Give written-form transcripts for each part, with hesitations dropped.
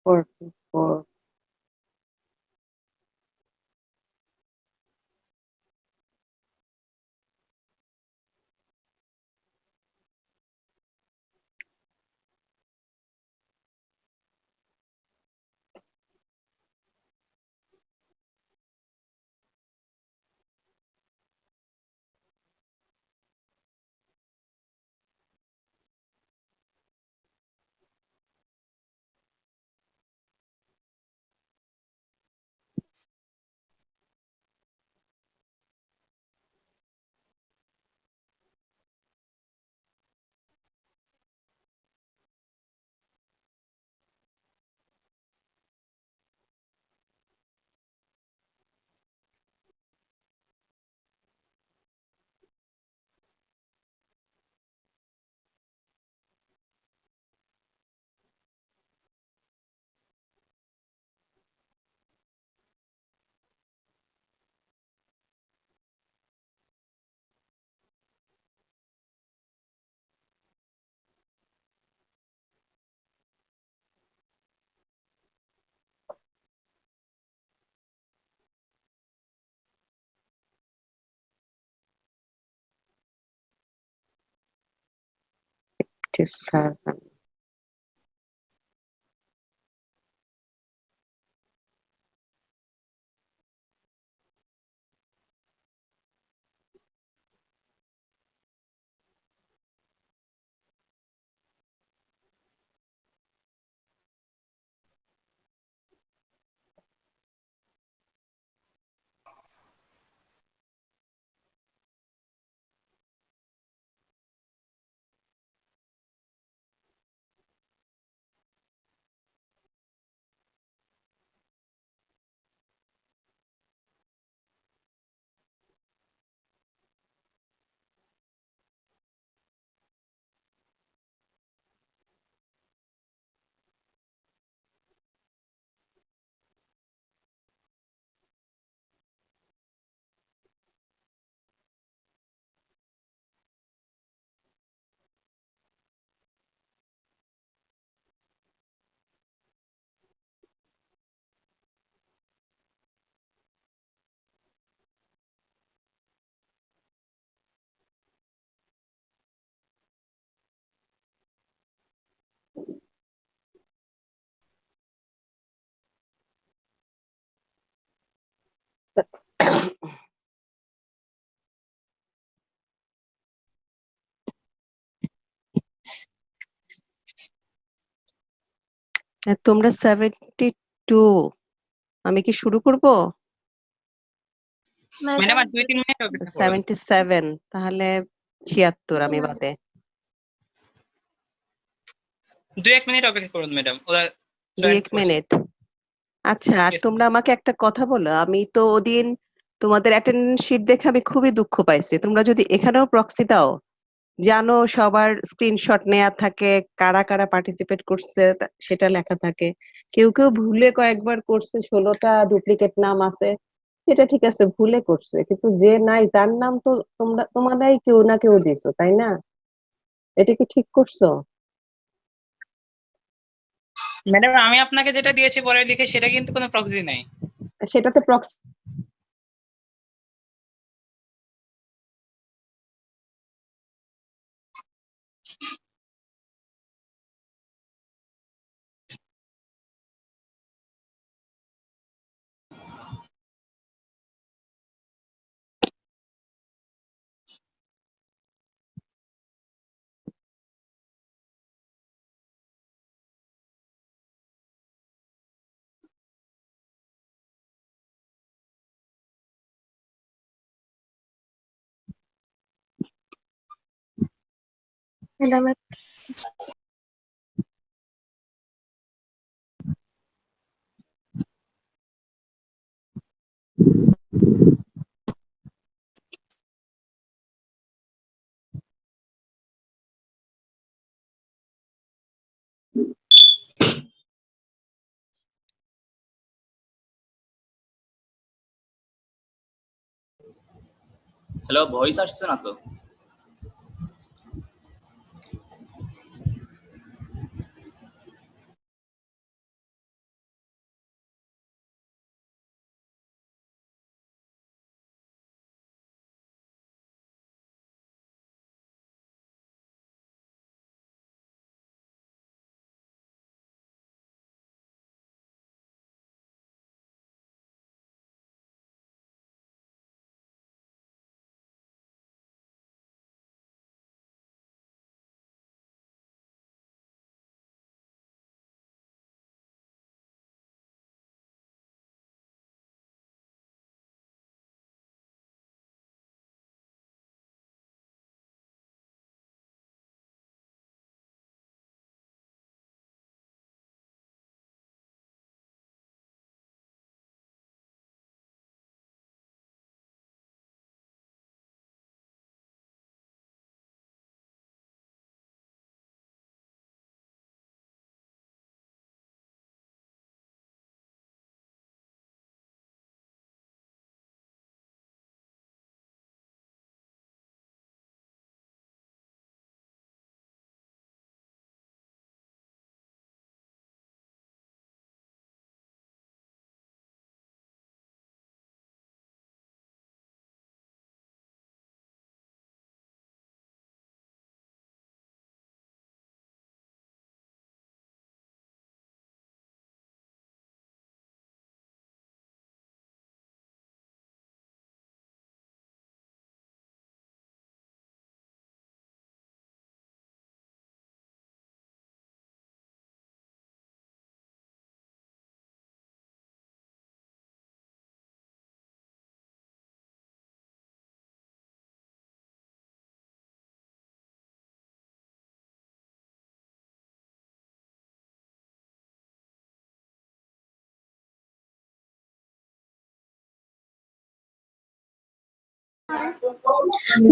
44. Seven. তোমরা 72, আমি কি শুরু করব? ম্যাডাম আর 2-3 মিনিট অপেক্ষা করুন। 77, তাহলে 76 আমি বাদে। 2-1 মিনিট অপেক্ষা করুন ম্যাডাম, ওরা 2-1 মিনিট। আচ্ছা, আর তোমরা আমাকে একটা কথা বলো, আমি তো ওদিন তোমাদের অ্যাটেন্ডেন্স শিট দেখে আমি খুবই দুঃখ পাইছি। তোমরা যদি এখানেও প্রক্সি দাও, জানো সবার স্ক্রিনশট নেওয়া থাকে, কারা কারা পার্টিসিপেট করছে সেটা লেখা থাকে। কেউ কেউ ভুলে কয়েকবার করছে, 16টা ডুপ্লিকেট নাম আছে, সেটা ঠিক আছে, ভুলে করছে, কিন্তু যে নাই তার নাম তো তোমাদের কেউ না কেউ দিছো, তাই না? এটা কি ঠিক করছো? ম্যাডাম আমি আপনাকে যেটা দিয়েছি পরে লিখে, সেটা কিন্তু কোনো প্রক্সি নাই। সেটাতে প্রক্সি হ্যালো, ভয়েস আসছে না তো?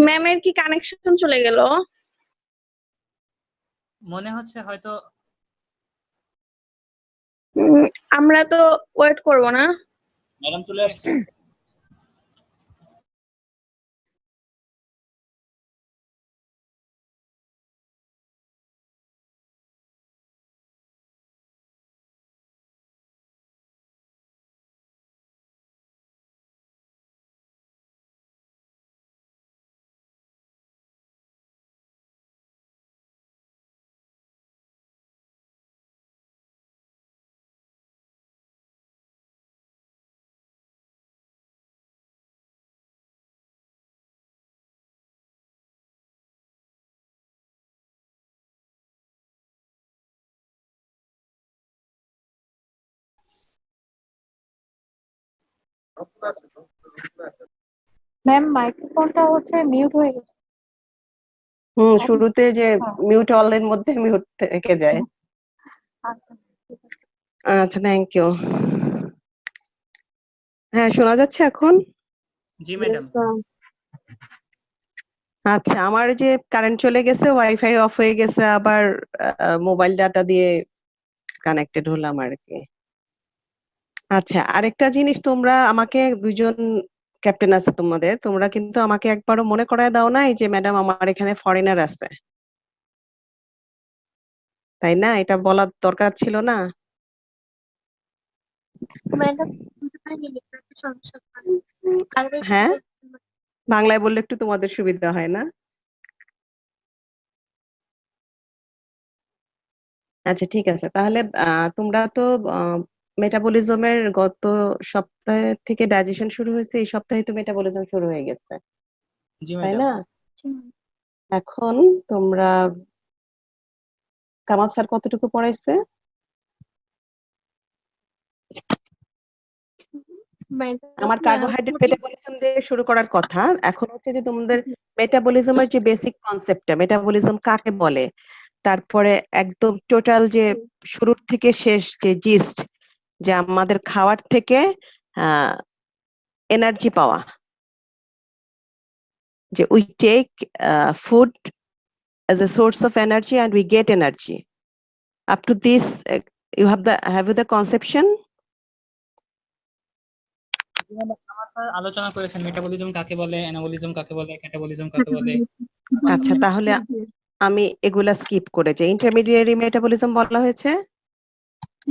ম্যামের কি কানেকশন চলে গেল? মনে হচ্ছে হয়তো আমরা তো ওয়েট করব না। ম্যাডাম চলে আসছে। ম্যাম মাইক্রোফোনটা হচ্ছে মিউট হয়ে গেছে। শুরুতে যে হ্যাঁ। মিউট অল এর মধ্যে মিউট থেকে যায়। আচ্ছা, ঠিক আছে। আচ্ছা, থ্যাংক ইউ। হ্যাঁ, শোনা যাচ্ছে এখন? জি ম্যাডাম। Yes, ma'am. আচ্ছা, আমার যে কারেন্ট চলে গেছে, ওয়াইফাই অফ হয়ে গেছে, আবার মোবাইল ডাটা দিয়ে কানেক্টেড হলাম আর কি। আচ্ছা, আরেকটা জিনিস, তোমরা আমাকে দুজন ক্যাপ্টেন আছে তোমাদের, তোমরা কিন্তু আমাকে একবারও মনে করায় দাও নাই যে ম্যাডাম আমার এখানে ফরেনার আছে, তাই না? এটা বলার দরকার ছিল না? ম্যাডাম বুঝতে পারিনি নেটওয়ার্কের সমস্যা কারণে। আরেকবার একটু হ্যাঁ, বলবেন? বাংলায় বললে একটু তোমাদের সুবিধা হয় না? আচ্ছা, ঠিক আছে, তাহলে তোমরা তো মেটাবলিজমের গত সপ্তাহ থেকে ডাইজেশন শুরু হয়েছে, এই সপ্তাহে তো মেটাবলিজম শুরু হয়ে গেছে, জি তাই ম্যাডাম। না? এখন তোমরা কামাল স্যার কতটুকু পড়াইছে? আমার কার্বোহাইড্রেট মেটাবলিজম দিয়ে শুরু করার কথা। এখন হচ্ছে যে তোমাদের মেটাবলিজমের যে বেসিক কনসেপ্টটা, মেটাবলিজম কাকে বলে, তারপরে একদম টোটাল যে শুরুর থেকে শেষ যে জিস্ট, যে আমাদের খাওয়ার থেকে এনার্জি পাওয়া, যে we take food as a source of energy and we get energy. Up to this, have you the conception? G madam, আমার স্যার আলোচনা করেছেন মেটাবলিজম কাকে বলে, অ্যানাবলিজম কাকে বলে, ক্যাটাবলিজম কাকে বলে। আচ্ছা, তাহলে আমি এগুলা স্কিপ করে যাই। ইন্টারমিডিয়ারি মেটাবলিজম বলা হয়েছে।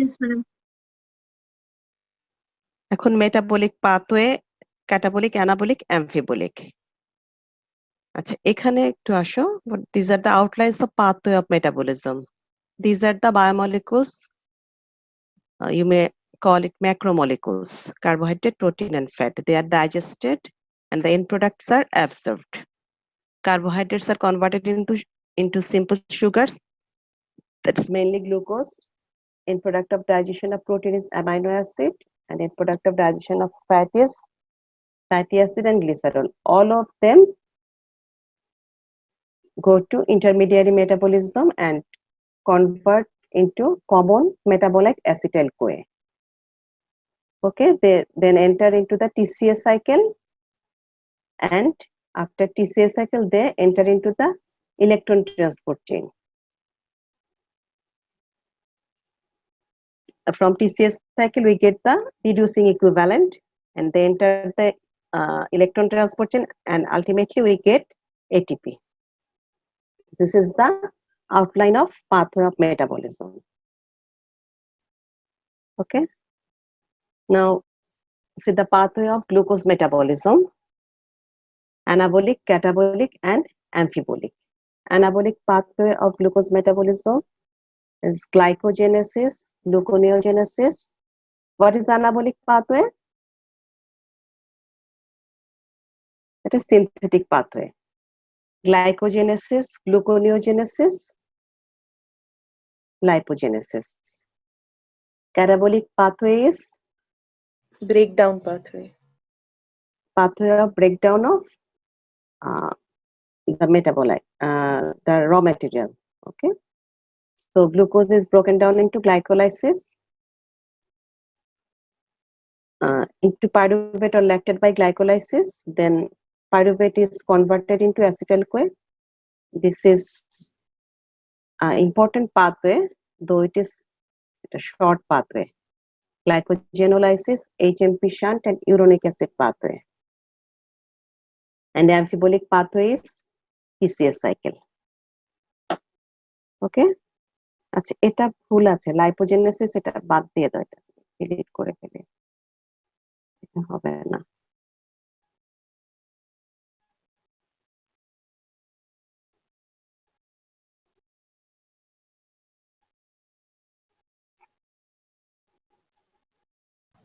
Yes, madam. এখন মেটাবলিক পাথওয়ে, ক্যাটাবলিক, অ্যানাবলিক, অ্যামফিবলিক। আচ্ছা, এখানে একটু আসো। This are the outlines of pathway of metabolism. This are the biomolecules, you may call it macromolecules: carbohydrate, protein, and fat. They are digested and the end products are absorbed. Carbohydrates are converted into simple sugars, that's mainly glucose. End product of digestion of protein is amino acid, and end product of digestion of fat is fatty acid and glycerol. All of them go to intermediary metabolism and convert into common metabolite acetyl CoA. Okay, they then enter into the TCA cycle, and after TCA cycle they enter into the electron transport chain. From TCA cycle we get the reducing equivalent, and they enter the electron transport chain, and ultimately we get ATP. This is the outline of pathway of metabolism. Okay, now see the pathway of glucose metabolism: anabolic, catabolic, and amphibolic. Anabolic pathway of glucose metabolism is glycogenesis, gluconeogenesis. What is anabolic pathway? It is synthetic pathway. Glycogenesis, gluconeogenesis, lipogenesis. Catabolic pathway is breakdown pathway. pathway of breakdown of the metabolite, the raw material. Okay, so glucose is broken down into glycolysis, into pyruvate or lactate by glycolysis. Then pyruvate is converted into acetyl-CoA. This is an important pathway, though it is a short pathway. Glycogenolysis, HMP shunt, and uronic acid pathway. And amphibolic pathway is PCS cycle. Okay? আচ্ছা এটা ভুল আছে, lipogenesis এটা বাদ দিয়ে দাও, এটা delete করে ফেলে, এটা হবে না।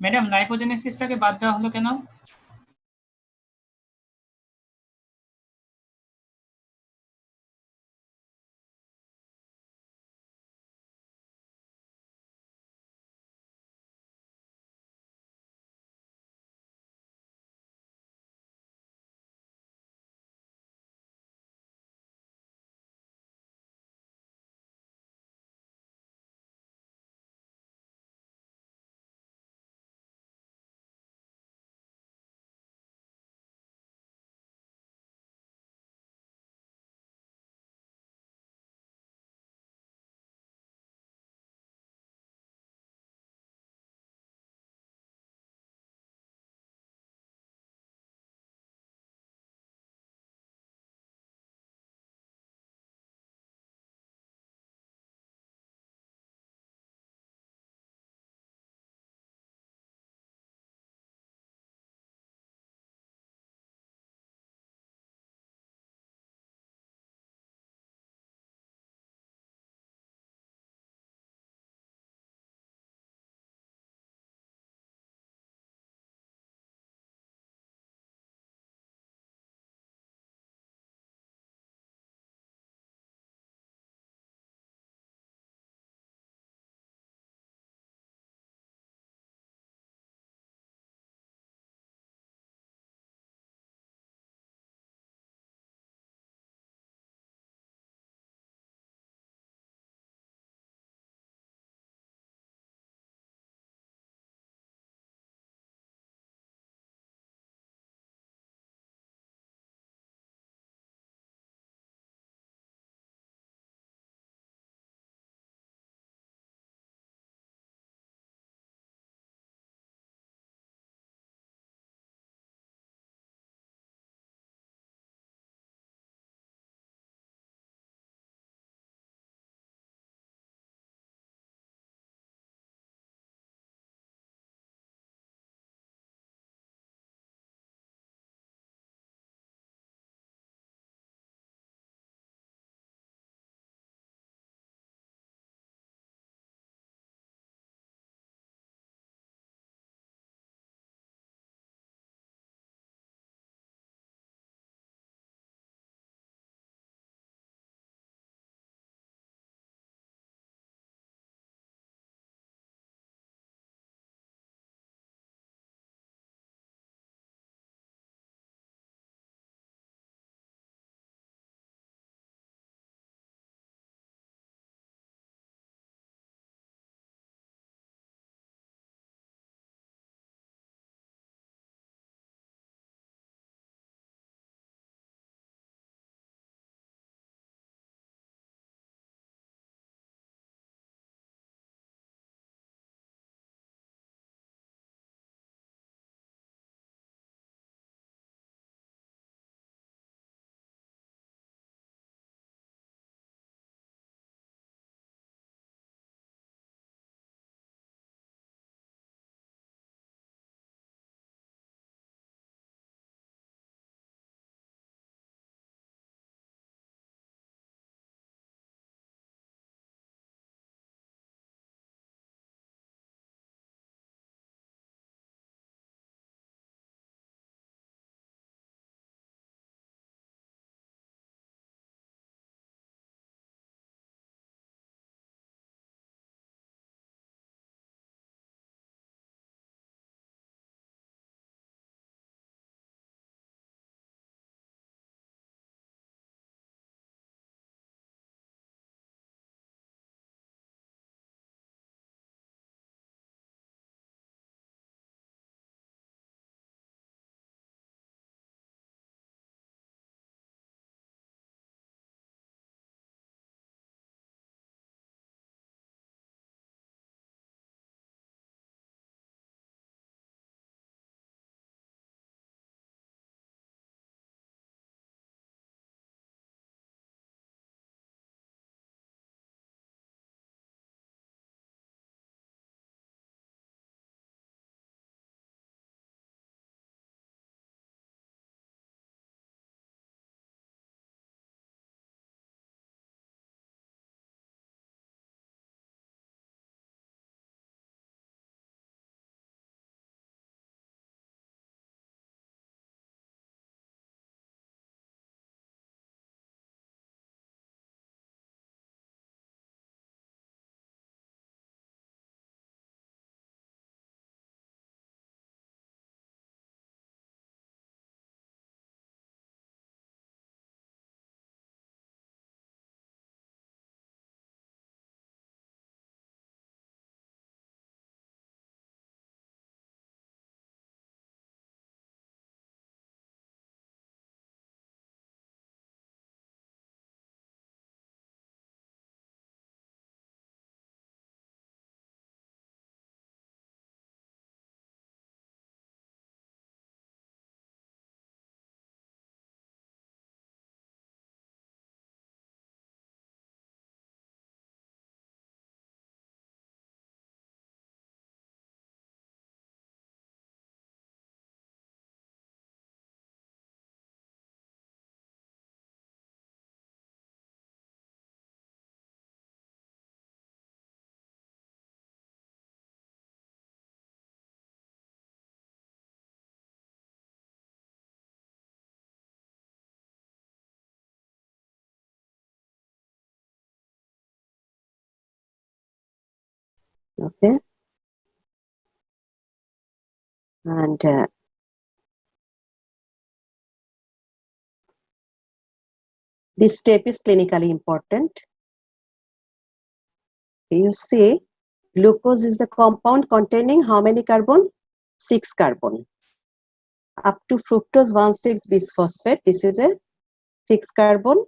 ম্যাডাম লাইপোজেনেসিসটাকে বাদ দেওয়া হলো কেন? Okay. And this step is clinically important. You see, glucose is a compound containing how many carbon? 6 carbon. Up to fructose 1,6-bisphosphate, this is a 6 carbon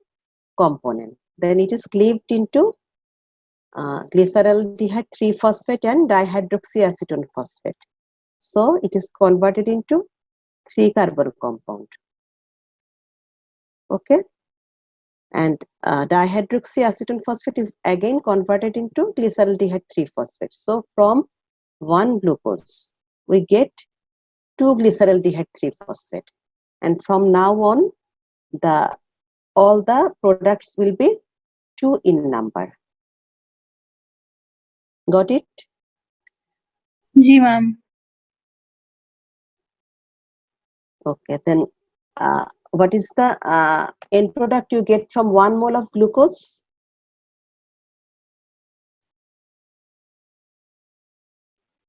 component. Then it is cleaved into glyceraldehyde 3-phosphate and dihydroxyacetone phosphate. So it is converted into 3 carbon compound. Okay. And dihydroxyacetone phosphate is again converted into glyceraldehyde 3-phosphate. So from one glucose, we get 2 glyceraldehyde 3-phosphate. And from now on, all the products will be 2 in number. Got it? जी ma'am Okay, then what is the end product you get from 1 mole of glucose?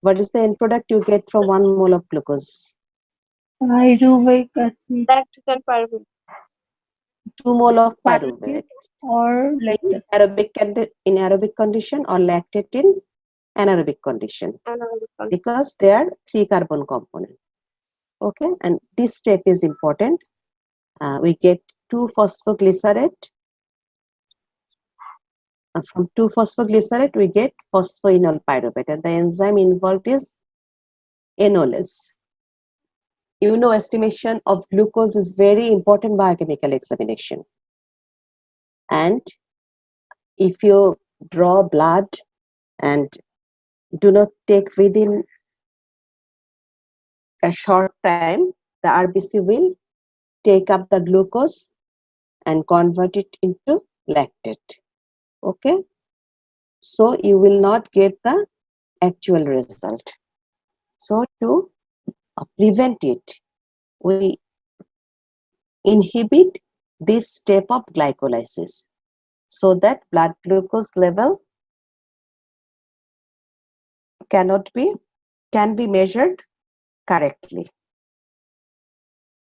What is the end product you get from 1 mole of glucose? Pyruvate acid lactic and pyruvate. 2 mole of pyruvate. और lactate In aerobic condition or lactate in anaerobic condition, Anaerobic condition. because they are 3 carbon component. Okay, and this step is important. We get 2-phosphoglycerate. From 2-phosphoglycerate, we get phosphoenol pyruvate, and the enzyme involved is enolase. You know, estimation of glucose is very important biochemical examination. And if you draw blood and do not take within a short time, the RBC will take up the glucose and convert it into lactate. Okay, so you will not get the actual result. So to prevent it, we inhibit this step of glycolysis so that blood glucose level can be measured correctly.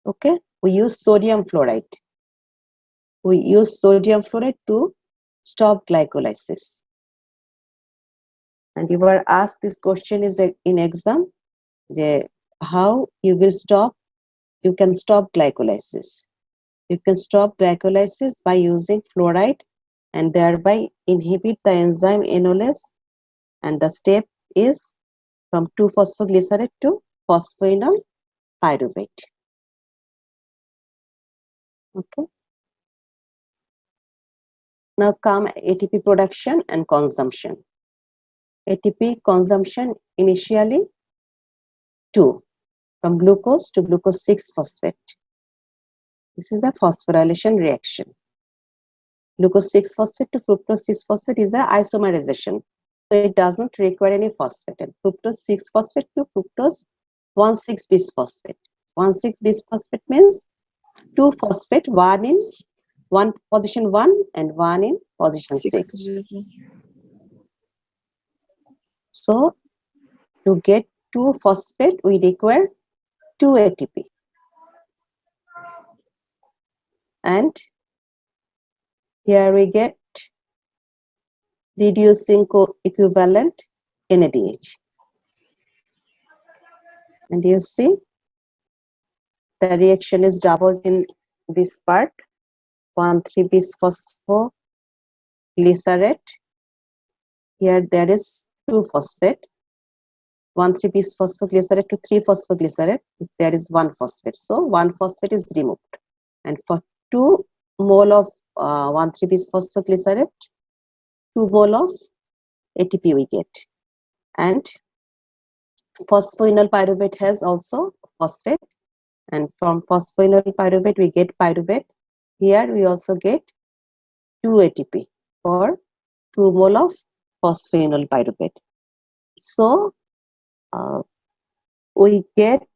Okay, we use sodium fluoride. We use sodium fluoride to stop glycolysis. And you were asked this question is in exam, how you can stop glycolysis. You can stop glycolysis by using fluoride and thereby inhibit the enzyme enolase, and the step is from 2-phosphoglycerate to phosphoenol pyruvate. Okay. Now come ATP production and consumption. ATP consumption initially 2, from glucose to glucose 6-phosphate. This is a phosphorylation reaction. Glucose 6-phosphate to fructose 6-phosphate is a isomerization. So it doesn't require any phosphate. And fructose 6-phosphate to fructose 1,6-bisphosphate. 1,6-bisphosphate means 2 phosphate, one in position 1 and one in position 6. So to get 2 phosphate, we require 2 ATP. And here we get reducing co-equivalent NADH. And you see the reaction is doubled in this part, 1,3-bisphosphoglycerate. Here there is 2 phosphate, 1,3-bisphosphoglycerate to 3-phosphoglycerate, there is 1 phosphate. So 1 phosphate is removed. And for 2 mole of 1,3-bisphosphoglycerate, 2 mole of ATP we get. And phosphoenol pyruvate has also phosphate, and from phosphoenol pyruvate we get pyruvate. Here we also get 2 ATP for 2 mole of phosphoenol pyruvate. So we get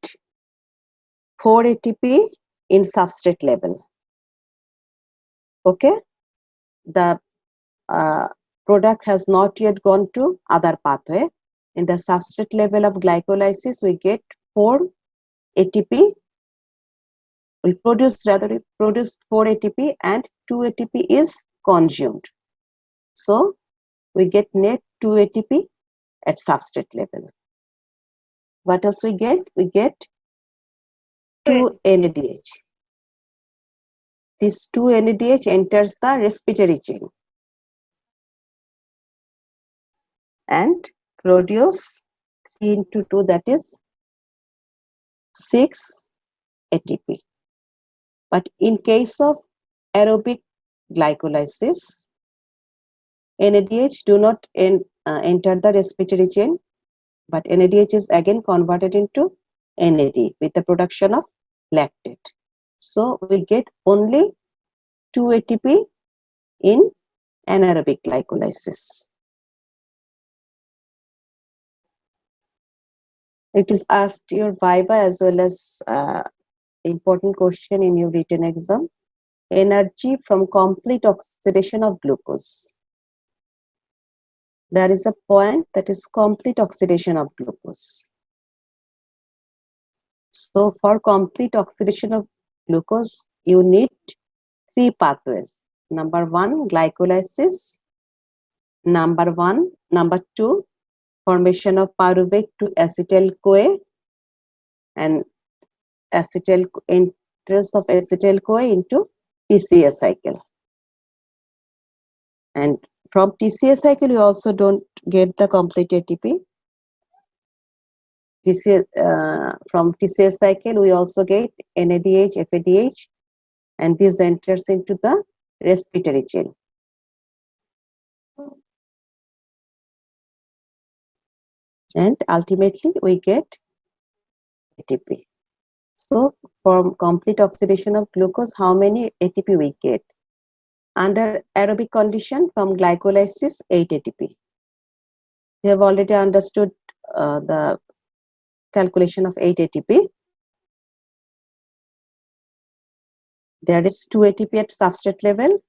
4 ATP in substrate level. Okay, the product has not yet gone to other pathway. In the substrate level of glycolysis, we get 4 ATP. We produce 4 ATP and 2 ATP is consumed. So we get net 2 ATP at substrate level. What else we get? We get 2 NADH. This 2 NADH enters the respiratory chain and produce 3 into 2, that is 6 ATP. But in case of aerobic glycolysis, NADH do not enter the respiratory chain, but NADH is again converted into NAD with the production of lactate. So we get only 2 ATP in anaerobic glycolysis. It is asked your Viva as well as important question in your written exam. Energy from complete oxidation of glucose. There is a point that is complete oxidation of glucose. So for complete oxidation of glucose, you need 3 pathways. Number 1, glycolysis. Number 2, formation of pyruvate to acetyl-CoA, and entrance of acetyl-CoA into TCA cycle. And from TCA cycle, you also don't get the complete ATP. From TCA cycle, we also get NADH, FADH, and this enters into the respiratory chain. And ultimately, we get ATP. So, from complete oxidation of glucose, how many ATP we get? Under aerobic condition, from glycolysis, 8 ATP. We have already understood the calculation of 8 ATP. There is 2 ATP at substrate level,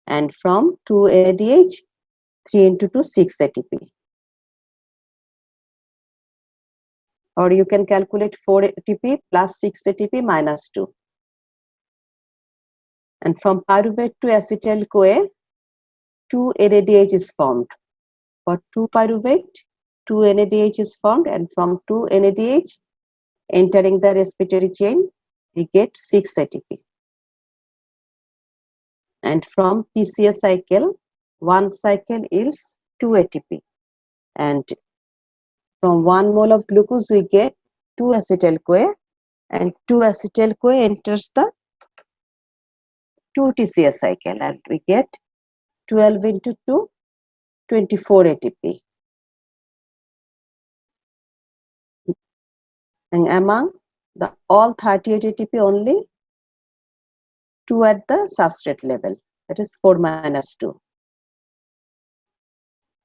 and from 2 NADH, 3 into 2, 6 ATP. Or you can calculate 4 ATP plus 6 ATP minus 2. And from pyruvate to acetyl-CoA, 2 NADH is formed. For 2 pyruvate, 2 NADH is formed, and from 2 NADH entering the respiratory chain, we get 6 ATP. And from TCA cycle, 1 cycle yields 2 ATP. And from 1 mole of glucose, we get 2 acetyl-CoA, and 2 acetyl-CoA enters the 2 TCA cycle, and we get 12 into 2, 24 ATP. And among the all 38 ATP, only 2 at the substrate level, that is 4 minus 2.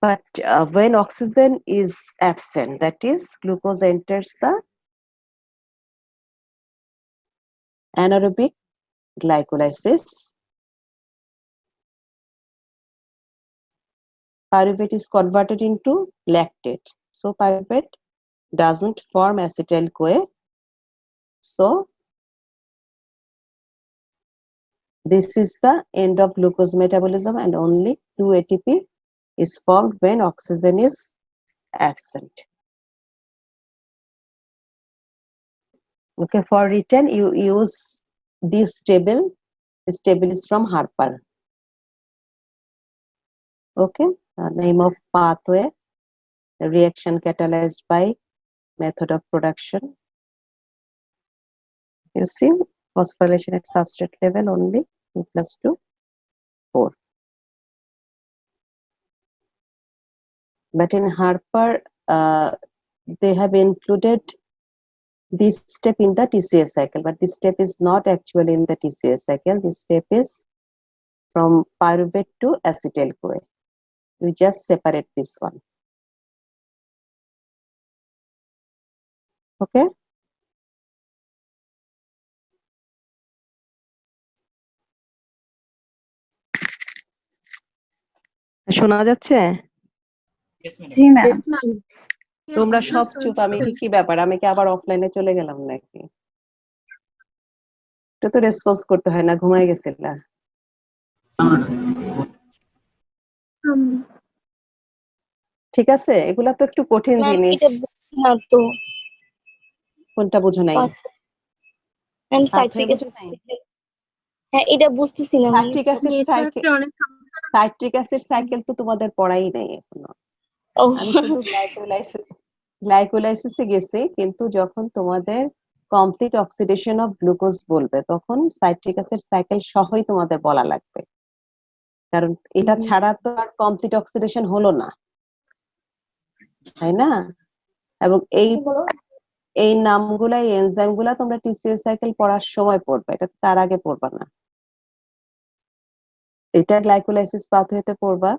But when oxygen is absent, that is glucose enters the anaerobic glycolysis, pyruvate is converted into lactate. So pyruvate doesn't form acetyl-CoA. So this is the end of glucose metabolism, and only 2 ATP is formed when oxygen is absent. Okay, for written, you use this table. This table is from Harper. Okay, name of pathway, reaction catalyzed by, method of production. You see, phosphorylation at substrate level only 2 plus 2, 4. But in Harper, they have included this step in the TCA cycle, but this step is not actually in the TCA cycle. This step is from pyruvate to acetyl-CoA. We just separate this one. Okay. শোনা যাচ্ছে? Yes, madam. জি ma'am তোমরা সব চুপ, আমি কি ব্যাপার, আমি কি আবার অফলাইনে চলে গেলাম নাকি? এটা তো রেসপন্স করতে হয় না, ঘুমায় গেছিলা? ঠিক আছে, এগুলা তো একটু কঠিন ম্যাম জিনিস। এটা বুঝছি না তো। কোনটা বুঝো নাই? ম্যাম পাথওয়ে সাইট্রিক বুঝো নাই? হ্যাঁ এটা বুঝতেছি না ম্যাম। সাইট্রিক অ্যাসিড সাইকেল, অনেক সাইট্রিক অ্যাসিড সাইকেল তো তোমাদের পড়াই নাই এখনো। ও আমি শুধু গ্লাইকোলাইসিসে গেছি, কিন্তু যখন তোমাদের কমপ্লিট অক্সিডেশন অফ গ্লুকোজ বলবে তখন সাইট্রিক অ্যাসিড সাইকেল সহই তোমাদের বলা লাগবে, কারণ এটা ছাড়া তো আর কমপ্লিট অক্সিডেশন হলো না, তাই না? এবং এই নামগুলা, এই এনজাইম গুলা তোমরা টিসিএস সাইকেল পড়ার সময় পড়বে, এটা তার আগে পড়বা না। এটা গ্লাইকোলাইসিস পাথওয়েতে পড়বা,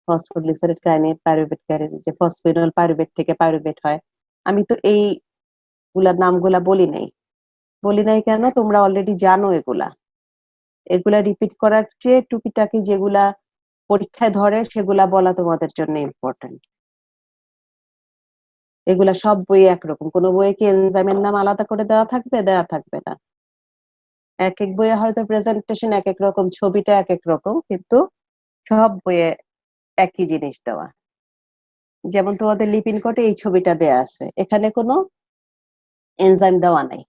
ফসফোগ্লিসারাইড কাইনেট, পাইরুভেট কাইনেট, যে ফসফেনল পাইরুভেট থেকে পাইরুভেট হয়। আমি তো এই গুলার নামগুলা বলি নাই কেন? তোমরা অলরেডি জানো এগুলা। এগুলা রিপিট করার চেয়ে টুকিটাকি যেগুলা পরীক্ষায় ধরে সেগুলা বলা তোমাদের জন্য ইম্পর্টেন্ট। এগুলা সব বইয়ে একরকম, কোনো বইয়ে কি এনজাইমের নাম আলাদা করে দেওয়া থাকবে? দেওয়া থাকবে না। এক এক বইয়ে হয়তো প্রেজেন্টেশন এক এক রকম, ছবিটা এক এক রকম, কিন্তু সব বইয়ে একই জিনিস দেওয়া। যেমন তোমাদের লিপিন কোটে এই ছবিটা দেয়া আছে, এখানে কোনো এনজাইম দেওয়া নাই,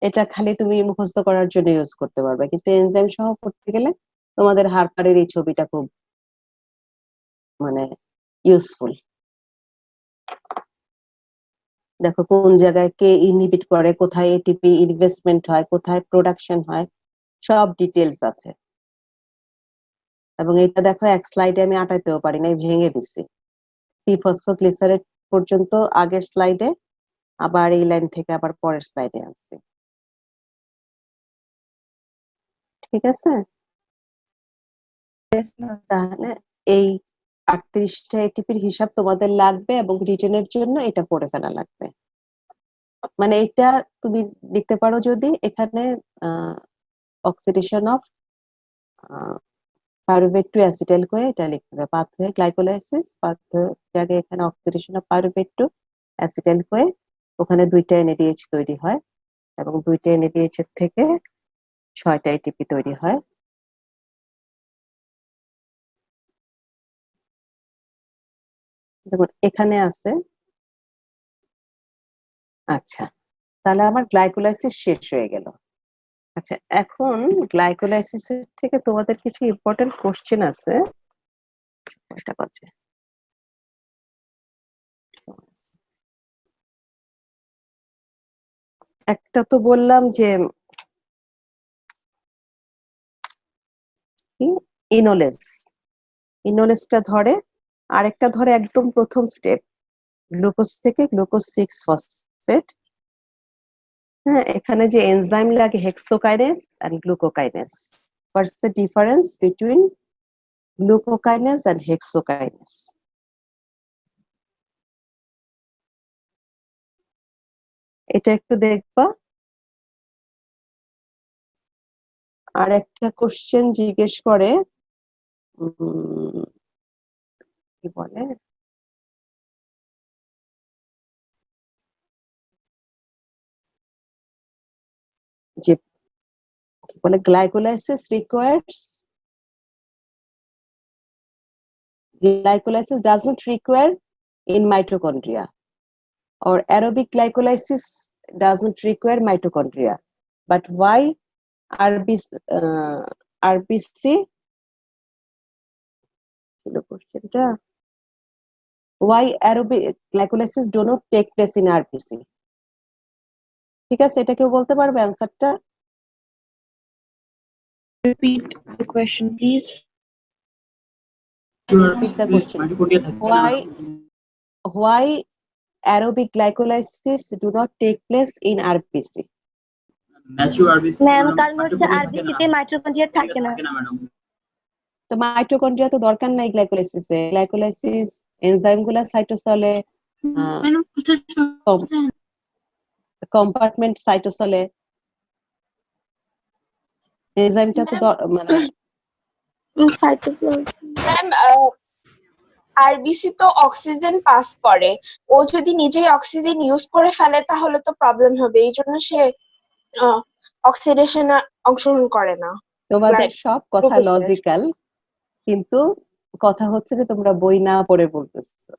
এটা খালি তুমি মুখস্থ করার জন্য ইউজ করতে পারবে, কিন্তু এনজাইম সহ পড়তে গেলে তোমাদের হারপারের এই ছবিটা খুব মানে ইউজফুল। দেখো কোন জায়গায় কে ইনহিবিট করে, কোথায় এটিপি ইনভেস্টমেন্ট হয়, কোথায় প্রোডাকশন হয়, সব ডিটেলস আছে। এবং এটা দেখো এক স্লাইডে আমি আটাইতেও পারি নাই, ভেঙে দিচ্ছি। ফসফোগ্লিসারেট পর্যন্ত আগের স্লাইডে, আবার এই লাইন থেকে আবার পরের স্লাইডে আসছে। ঠিক আছে, তাহলে এই 38টা এটিপির হিসাব তোমাদের লাগবে এবং রিটেনের জন্য এটা পড়ে ফেলা লাগবে। মানে এটা তুমি লিখতে পারো যদি এখানে oxidation of pyruvate to acetyl CoA, এটা লিখতে হবে পাথওয়ে গ্লাইকোলাইসিস, পাথওয়ে জায়গায় এখানে oxidation of pyruvate to acetyl CoA, ওখানে 2টা এনএডিএইচ তৈরি হয় এবং 2টা এনএডিএইচ এর থেকে 6টা এটিপি তৈরি হয়। যেমন এখানে আছে। আচ্ছা, তাহলে আমার গ্লাইকোলাইসিস শেষ হয়ে গেল। আচ্ছা, এখন গ্লাইকোলাইসিসের থেকে তোমাদের কিছু ইম্পর্টেন্ট কোশ্চেন আছে। কয়টা বাজে? একটা তো বললাম যে ইনোলেজটা ধরে, আরেকটা ধরে একদম প্রথম স্টেপ, গ্লুকোজ থেকে গ্লুকোজ 6 ফসফেট। হ্যাঁ, এখানে যে এনজাইম লাগে hexokinase and glucokinase. What's the difference between glucokinase and hexokinase? এটা একটু দেখবা। আর একটা কোশ্চেন জিজ্ঞেস করে, কি বলে, যে কি বলে, glycolysis doesn't require in mitochondria, or aerobic glycolysis doesn't require mitochondria, but why RBC why aerobic glycolysis do not take place in RBC? ঠিক আছে, এটা কেউ বলতে পারবে অ্যান্সারটা? Repeat the question, please. Repeat the question. Why aerobic glycolysis do not take place in RBC? Ma'am কারণ হচ্ছে RBC তে মাইটোকন্ড্রিয়া থাকে না। তো মাইটোকন্ড্রিয়া তো দরকার নাই গ্লাইকোলাইসিসে। গ্লাইকোলাইসিস এনজাইমগুলা সাইটোসলে, কম্পার্টমেন্ট সাইটোসলে, এনজাইমটা তো মানে সাইটোপ্লাজম। ম্যাম আরবিসি তো অক্সিজেন পাস করে, ও যদি নিজেই অক্সিজেন ইউজ করে ফেলে তাহলে তো প্রবলেম হবে, এই জন্য সে অক্সিডেশনে অংশগ্রহণ করে না। তোমাদের Like সব কথা glucose লজিক্যাল, কিন্তু কথা হচ্ছে যে তোমরা বই না পড়ে বলতেছো।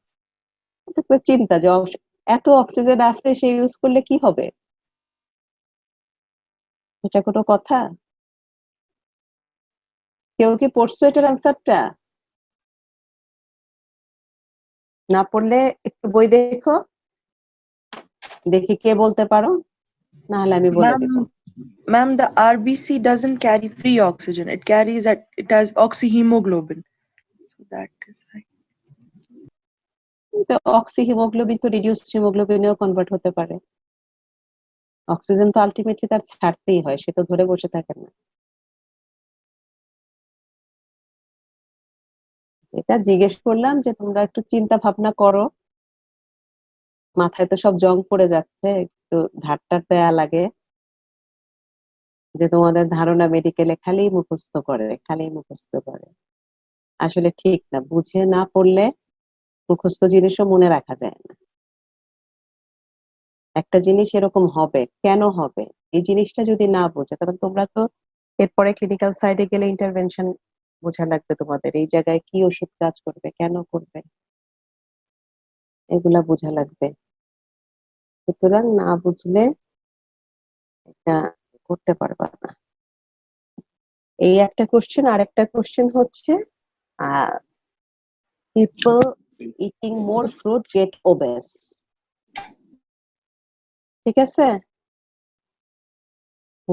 এটা তো চিন্তা যে এত অক্সিজেন আছে, সে ইউজ করলে কি হবে? এটা কোনো কথা? কেউ কি পড়ছো এটার অ্যান্সারটা? না পড়লে একটু বই দেখো, দেখি কে বলতে পারো, না হলে আমি বলে দেবো। Ma'am, the RBC doesn't carry free oxygen. It has oxyhemoglobin. So that is why. তো অক্সিহিমোগ্লোবিন তো রিডিউসড হিমোগ্লোবিনেও কনভার্ট হতে পারে। অক্সিজেন তো আলটিমেটলি তার ছাড়তেই হয়, সে তো ধরে বসে থাকে না। এটা জিজ্ঞেস করলাম যে তোমরা একটু চিন্তা ভাবনা করো, মাথায় তো সব জং পড়ে যাচ্ছে, একটু ধারটা দেয়া লাগে যে তোমাদের ধারণা মেডিকেলে খালি মুখস্থ করে, খালি মুখস্থ করে। আসলে ঠিক না, বুঝে না পড়লে মুখস্থ জিনিসও মনে রাখা যায় না। একটা জিনিস এরকম হবে, কেন হবে, এই জিনিসটা যদি না বোঝে, কারণ তোমরা তো এরপরে ক্লিনিক্যাল সাইডে গেলে ইন্টারভেনশন বোঝা লাগবে তোমাদের, এই জায়গায় কি ওষুধ কাজ করবে, কেন করবে, এগুলা বোঝা লাগবে। সুতরাং না বুঝলে এটা করতে পারবা না। এই একটা কোশ্চেন। আর একটা কোশ্চেন হচ্ছে পিপল ইটিং মোর ফ্রুট গেট ওবেস। ঠিক আছে,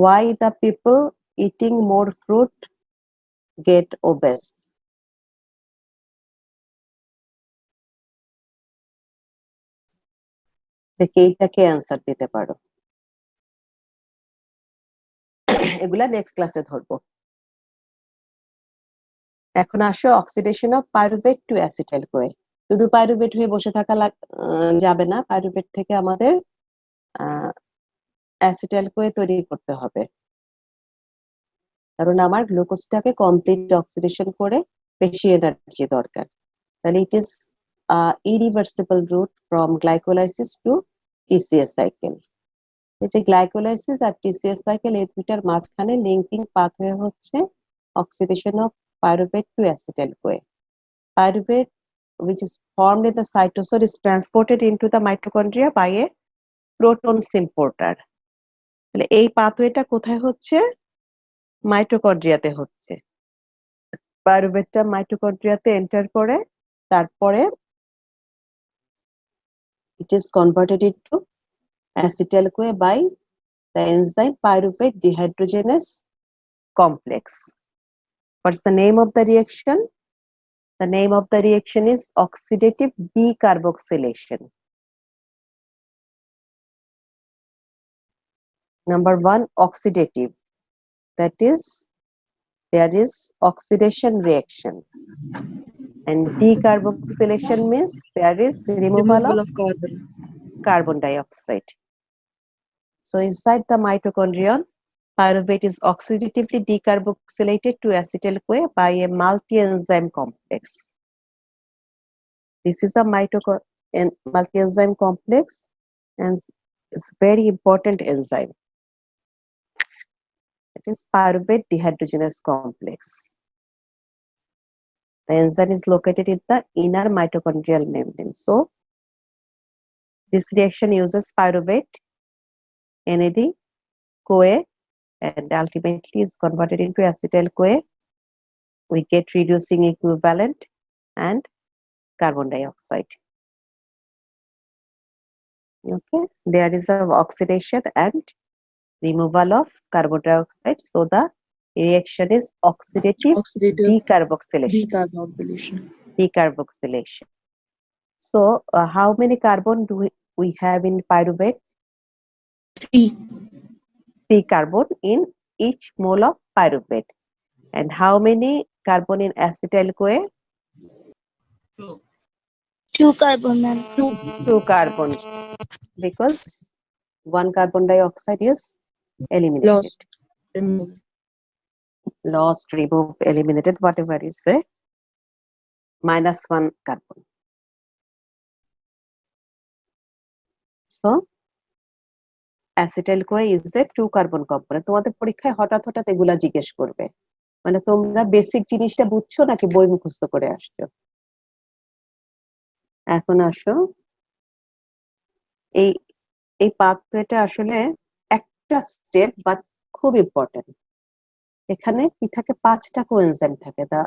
why the people eating more fruit get obese? দেখে এইটাকে অ্যান্সার দিতে পারো। এগুলা নেক্সট ক্লাসে ধরবো। এখন আসো oxidation of pyruvate to acetyl CoA. শুধু পাইরুভেট হয়ে বসে থাকা যাবে না, পাইরুভেট থেকে আমাদের অ্যাসিটাইল কোয়ে তৈরি করতে হবে, কারণ আমার গ্লুকোজটাকে কমপ্লিট অক্সিডেশন করে বেশি এনার্জি দরকার। তাহলে it is irreversible route from glycolysis to TCS cycle. এই যে গ্লাইকোলাইসিস আর টিসিএস সাইকেল, এই দুইটার মাঝখানে লিঙ্কিং পাথওয়ে হচ্ছে oxidation of pyruvate to acetyl CoA. Pyruvate, which is formed in the cytosol, is transported into the mitochondria by a proton symporter. তাহলে এই পাথওয়েটা কোথায় হচ্ছে? মাইটোকন্ড্রিয়াতে হচ্ছে। পাইরুভেটটা মাইটোকন্ড্রিয়াতে এন্টার করে, তারপরে it is converted into acetyl CoA by the enzyme pyruvate dehydrogenase complex. What's the name of the reaction? The name of the reaction is oxidative decarboxylation. Number one, oxidative. That is, there is oxidation reaction. And decarboxylation means there is removal of of carbon. carbon dioxide. So inside the mitochondrion, pyruvate is oxidatively decarboxylated to acetyl CoA by a multi-enzyme complex. This is a multi-enzyme complex and it's very important enzyme. It is pyruvate dehydrogenase complex. The enzyme is located in the inner mitochondrial membrane. So this reaction uses pyruvate, NAD, CoA, and ultimately is converted into acetyl CoA. We get reducing equivalent and carbon dioxide. Okay, there is a oxidation and removal of carbon dioxide. So the reaction is oxidative decarboxylation. Decarboxylation. So how many carbon do we have in pyruvate? 3 carbon in each mole of pyruvate. And how many carbon in acetyl CoA? 2 carbon, ma'am. 2 carbon, because 1 carbon dioxide is eliminated. Lost, remove, eliminated, whatever you say. -1 carbon. So acetyl CoA is a 2 carbon component. তোমাদের পরীক্ষায় হঠাৎ হঠাৎ এগুলা জিজ্ঞেস করবে, মানে তোমরা basic জিনিসটা বুঝছো নাকি বই মুখস্থ করে আসছো? এখন আসো, এই এই পাথওয়েটা আসলে একটা স্টেপ বাট খুব ইম্পর্টেন্ট। এখানে কি থাকে, 5টা কোএনজাইম থাকে। দা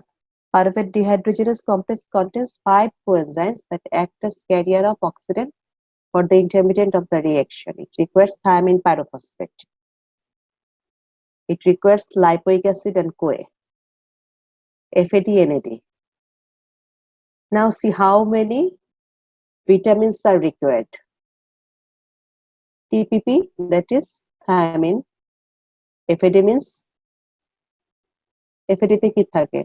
pyruvate dehydrogenase complex contains 5 coenzymes that act as carrier of oxidant for the intermediate of the reaction. It requires thiamine pyrophosphate. It requires lipoic acid and CoA, FAD, NAD. Now see how many vitamins are required. TPP, that is thiamine. FAD means FAD তে কি থাকে?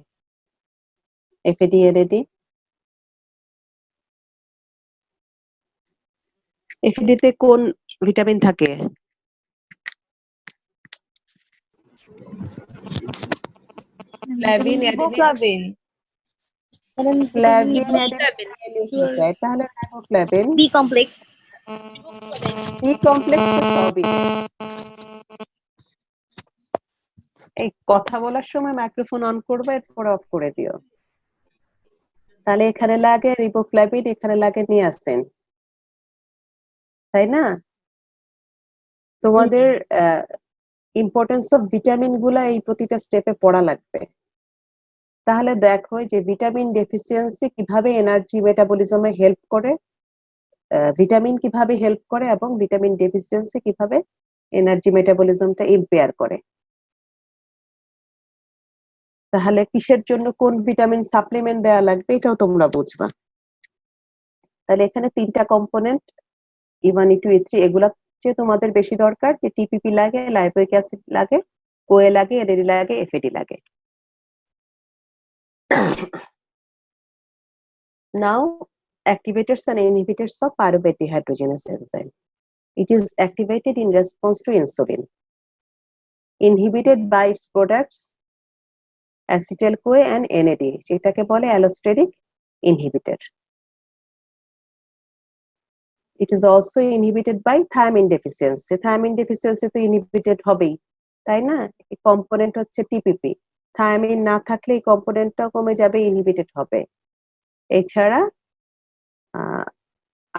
FAD, NAD. FAD তে কোন vitamin থাকে? Flavin, Riboflavin. Flavin, Riboflavin. Adenine, তাহলে riboflavin. B complex. B complex তো সবই। এই কথা বলার সময় মাইক্রোফোন অন করবে, এরপর অফ করে দিও। তাহলে এখানে লাগে রিবোফ্ল্যাভিন, এখানে লাগে নিয়াসিন, তাই না? তোমাদের ইম্পর্টেন্স অফ ভিটামিন গুলা এই প্রতিটা স্টেপে পড়া লাগবে। তাহলে দেখো যে ভিটামিন ডেফিসিয়েন্সি কিভাবে এনার্জি মেটাবলিজমে হেল্প করে, ভিটামিন কিভাবে হেল্প করে, এবং ভিটামিন ডেফিসিয়েন্সি কিভাবে এনার্জি মেটাবলিজমটা ইম্পেয়ার করে। তাহলে কিসের জন্য কোন ভিটামিন সাপ্লিমেন্ট দেওয়া লাগবে এটাও তোমরা বুঝবা। তাহলে এখানে 3টা কম্পোনেন্ট E1, E2, E3, এগুলা যে তোমাদের বেশি দরকার, যে টিপিপি লাগে, লাইপোইক অ্যাসিড লাগে, কোয়ে লাগে, এনএডি লাগে, এফএডি লাগে। Now activators and inhibitors of pyruvate dehydrogenase enzyme. It is activated in response to insulin, inhibited by its products acetyl-CoA and NAD, যেটাকে বলে allosteric inhibitor. It is also inhibited by thiamine deficiency. Thiamine deficiency তো inhibited হবেই, তাই না? এই component হচ্ছে TPP. Thymine না থাকলে এই কম্পোনেন্টটা কমে যাবে, ইনহিবিটেড হবে। এছাড়া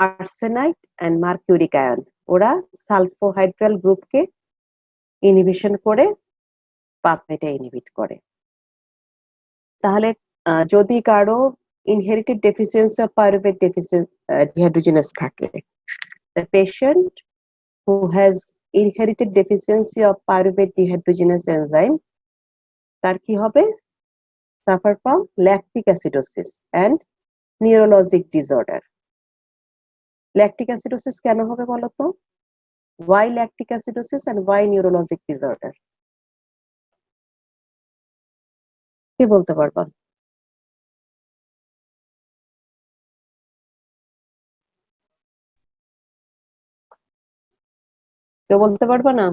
আর্সেনাইট এন্ড মার্কিউরিক আয়ন, ওরা সালফোহাইড্রাল গ্রুপকে ইনহিবিশন করে পাথওয়েটা ইনহিবিট করে। তাহলে যদি কারো inherited deficiency of pyruvate dehydrogenase থাকে, the patient who has inherited deficiency of pyruvate dehydrogenase enzyme, তার কি হবে? Suffer from lactic acidosis and neurologic disorder. Lactic acidosis কেন হবে বলো তো? Why lactic acidosis and why neurologic disorder? কে বলতে পারবা? কেউ বলতে পারবা না?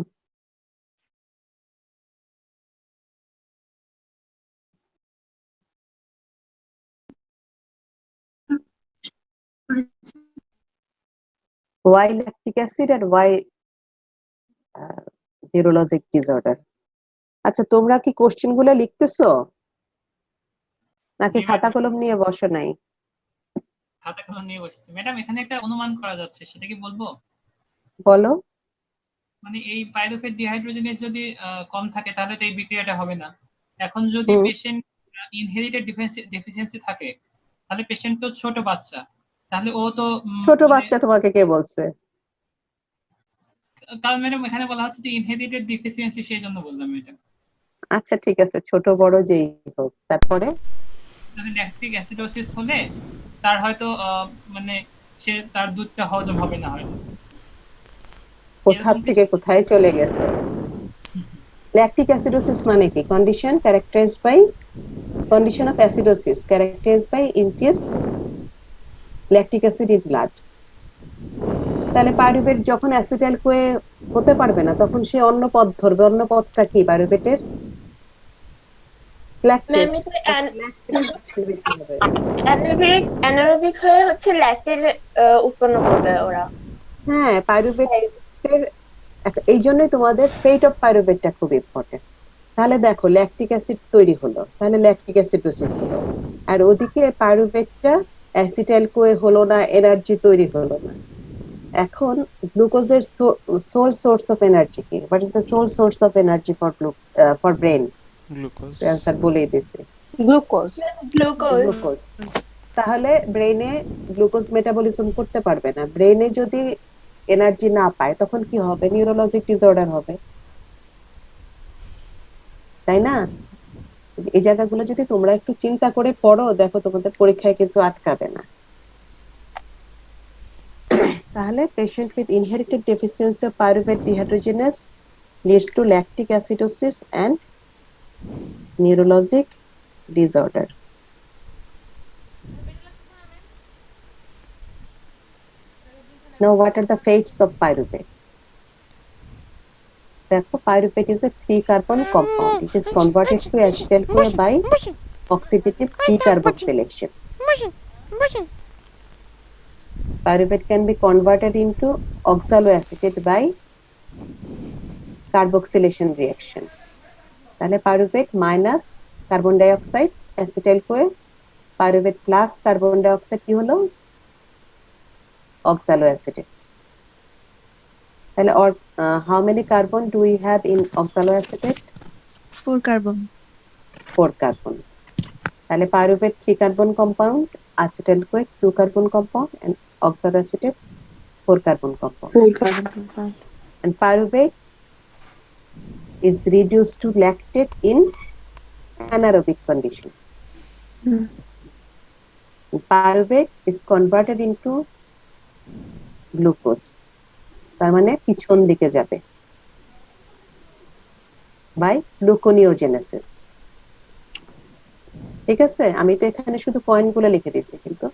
Why lactic acid and why neurologic disorder? আচ্ছা, তোমরা কি কোশ্চেন গুলো লিখতেছো নাকি জি, খাতা ম্যাডাম। কলম নিয়ে বসো নাই? খাতা কলম নিয়ে বসেছি ম্যাডাম। এখানে একটা অনুমান করা যাচ্ছে, সেটা কি বলবো? বলো। মানে এই পাইরুভেট ডিহাইড্রোজেনেজ যদি কম থাকে তাহলে তো এই বিক্রিয়াটা হবে না। এখন যদি পেশেন্ট ইনহেরিটেড ডেফিসিয়েন্সি থাকে, তাহলে পেশেন্ট তো ছোট বাচ্চা, তাহলে ও তো ছোট বাচ্চা তোমাকে কে বলছে? কারণ ম্যাডাম এখানে বলা হচ্ছে যে ইনহেরিটেড ডেফিসিয়েন্সি, সেই জন্য বললাম ম্যাডাম। আচ্ছা ঠিক আছে, ছোট বড় যেই হোক, তারপরে মানে ল্যাকটিক অ্যাসিডোসিস হলে তার হয়তো মানে সে তার দুধটা হজম হবে না হয়তো। কোথা থেকে কোথায় চলে গেছে? ল্যাকটিক অ্যাসিডোসিস মানে কি? Condition of acidosis characterized by increased lactic acid in blood. তাহলে পাইরুভেট যখন অ্যাসিটাইল কোয়ে হতে পারবে না, তখন সে অন্য পথ ধরবে। অন্য পথটা কি পাইরুভেটের? ল্যাকটেট ম্যাম এটা অ্যানারোবিক হয়ে হচ্ছে ল্যাকটেট উৎপন্ন করবে ওরা। হ্যাঁ, পাইরুভেটের এই জন্যই তোমাদের ফেট অফ পাইরুভেটটা খুব ইম্পর্টেন্ট। তাহলে দেখো ল্যাকটিক অ্যাসিড তৈরি হলো, তাহলে ল্যাকটিক অ্যাসিডোসিস হলো, আর ওদিকে পাইরুভেটটা অ্যাসিটাইল কোয়ে হলো না, এনার্জি তৈরি হলো না। এখন গ্লুকোজের সোল সোর্স অফ এনার্জি কি? What is the sole source of energy for brain? Glucose. Answer বলেই দিছে, Glucose. গ্লুকোজ। তাহলে ব্রেনে গ্লুকোজ মেটাবলিজম করতে পারবে না। ব্রেনে যদি এনার্জি না পায় তখন কি হবে? নিউরোলজিক ডিসঅর্ডার হবে, তাই না? এই জায়গাগুলো যদি তোমরা একটু চিন্তা করে পড়ো, দেখো তোমাদের পরীক্ষায় কিন্তু আটকাবে না। তাহলে patient with inherited deficiency of pyruvate dehydrogenase leads to lactic acidosis and neurologic disorder. Now, what are the fates of pyruvate? Therefore, pyruvate is a 3-carbon compound. It is converted to acetyl-CoA by oxidative decarboxylation. Pyruvate can be converted into oxaloacetate by carboxylation reaction. তাহলে pyruvate minus carbon dioxide acetyl-CoA, pyruvate plus carbon dioxide কি হলো? Oxaloacetate. তাহলে how many carbon do we have in oxaloacetate? 4 carbon. 4 carbon. তাহলে pyruvate 3 carbon compound, acetyl-CoA 2 carbon compound, and oxaloacetate 4 carbon compound. And pyruvate is reduced to lactate in anaerobic condition. Pyruvate is converted into glucose, তার মানে পিছন দিকে যাবে by gluconeogenesis. ঠিক আছে, আমি তো এখানে শুধু পয়েন্টগুলো লিখে দিয়েছি, কিন্তু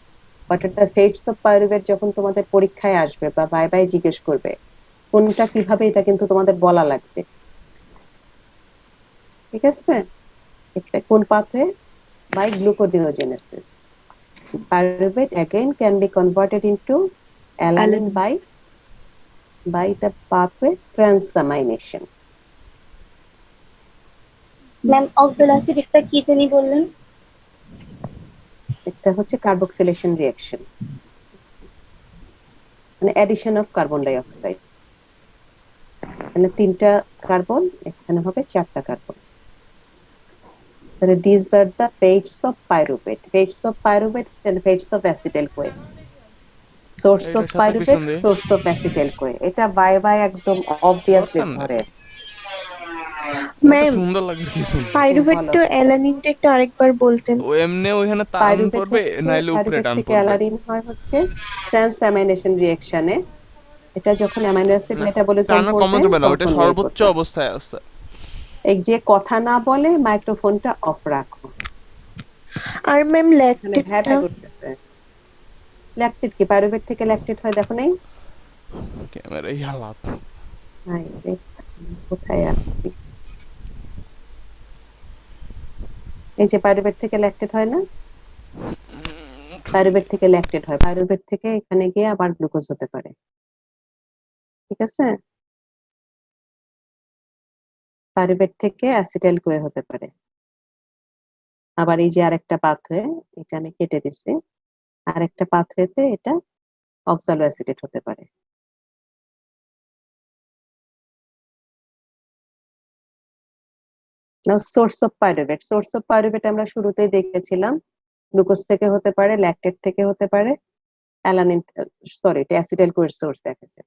what are the fates of pyruvate যখন তোমাদের পরীক্ষায় আসবে বা বাই বাই জিজ্ঞেস করবে কোনটা কিভাবে, এটা কিন্তু তোমাদের বলা লাগবে। ঠিক আছে, এটা কোন pathway? by gluconeogenesis. Pyruvate again can be converted into alanine by the pathway transamination. Ma'am অক্সালোসিড একটা কি জানি বললেন? এটা হচ্ছে কার্বক্সিলেশন রিঅ্যাকশন, মানে addition of carbon dioxide. মানে 3টা কার্বন, এখানে হবে 4টা কার্বন। তাহলে these are the fates of pyruvate. Fates of pyruvate and fates of acetyl-CoA. Source of pyruvate, source of acetyl-CoA. এটা বাই বাই একদম অবভিয়াসলি ধরে। ম্যাম সুন্দর লাগবে কি শুনতে। পাইরুভেট টু অ্যালানিনটা একটু আরেকবার বলতেন। ও এমনি ওখানে টান পড়বে নাইলে উপরে টান পড়বে। অ্যালানিন হয় হচ্ছে ট্রান্সঅ্যামিনেশন রিঅ্যাকশনে। এটা যখন অ্যামাইনো অ্যাসিড মেটাবলিজম করবে কমে যাবে না, ওটা সর্বোচ্চ অবস্থায় আছে। এই যে কথা না বলে মাইক্রোফোনটা অফ রাখো। আর ম্যাম ল্যাকটেট কি পাইরুভেট থেকে ল্যাকটেট হয়? দেখো নাই ক্যামেরা হালাত নাই রে, কোথায় আসছি? এই যে পাইরুভেট থেকে ল্যাকটেট হয় না, পাইরুভেট থেকে ল্যাকটেট হয়, পাইরুভেট থেকে এখানে গিয়ে আবার গ্লুকোজ হতে পারে। ঠিক আছে, পাইরুভেট থেকে অ্যাসিটাইল-CoA হতে পারে। আবার এই যে আরেকটা পাথওয়ে, এটা আমি কেটে দিছি, আরেকটা পাথওয়েতে এটা অক্সালোঅ্যাসিটেট হতে পারে। Now source of pyruvate. Source of pyruvate আমরা শুরুতেই দেখেছিলাম, গ্লুকোজ থেকে হতে পারে, ল্যাকটেট থেকে হতে পারে, অ্যালানিন সরি এটা অ্যাসিটাইল-CoA সোর্স দেখাচ্ছে,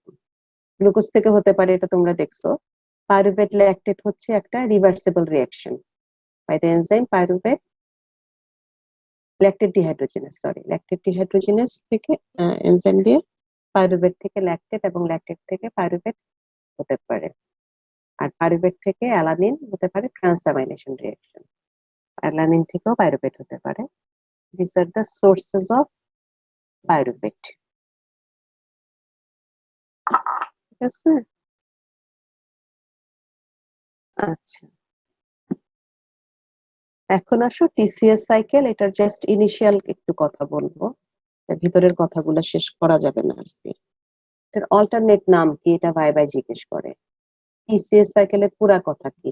গ্লুকোজ থেকে হতে পারে, এটা তোমরা দেখছো। পাইরুভেট ল্যাকটেট হচ্ছে একটা reversible reaction by the enzyme pyruvate lactate dehydrogenase থেকে এনজাইম দিয়ে পাইরুভেট থেকে ল্যাকটেট এবং ল্যাকটেট থেকে পাইরুভেট হতে পারে, আর পাইরুভেট থেকে অ্যালানিন হতে পারে ট্রান্সঅ্যামিনেশন রিঅ্যাকশন, অ্যালানিন থেকেও পাইরুভেট হতে পারে। This are the sources of pyruvate. ঠিক আছে, আচ্ছা। এখন আসো টিসিএস সাইকেল, এটার জাস্ট ইনিশিয়াল একটু কথা বলবো, এর ভিতরের কথাগুলো শেষ করা যাবে না আজকে। এটার অল্টারনেট নাম কি এটা ভাই জিজ্ঞেস করে। টিসিএস সাইকেলের পুরা কথা কি?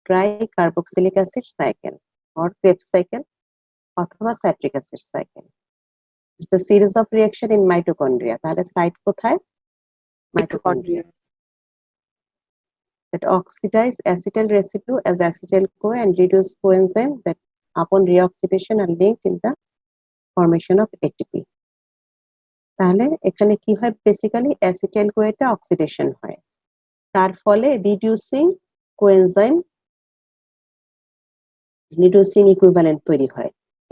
Tricarboxylic acid cycle or Krebs cycle অথবা citric acid cycle. It's a series of reaction in mitochondria. তাহলে সাইট কোথায়? Mitochondria. That oxidize acetyl residue as acetyl-CoA and reduce coenzyme that upon reoxidation are linked in the formation of ATP. তাহলে এখানে কি হয়? Basically acetyl-CoA টা oxidation হয়, তার ফলে রিডিউসিং কোএনজাইম, রিডিউসিং ইকুইভ্যালেন্ট তৈরি হয়,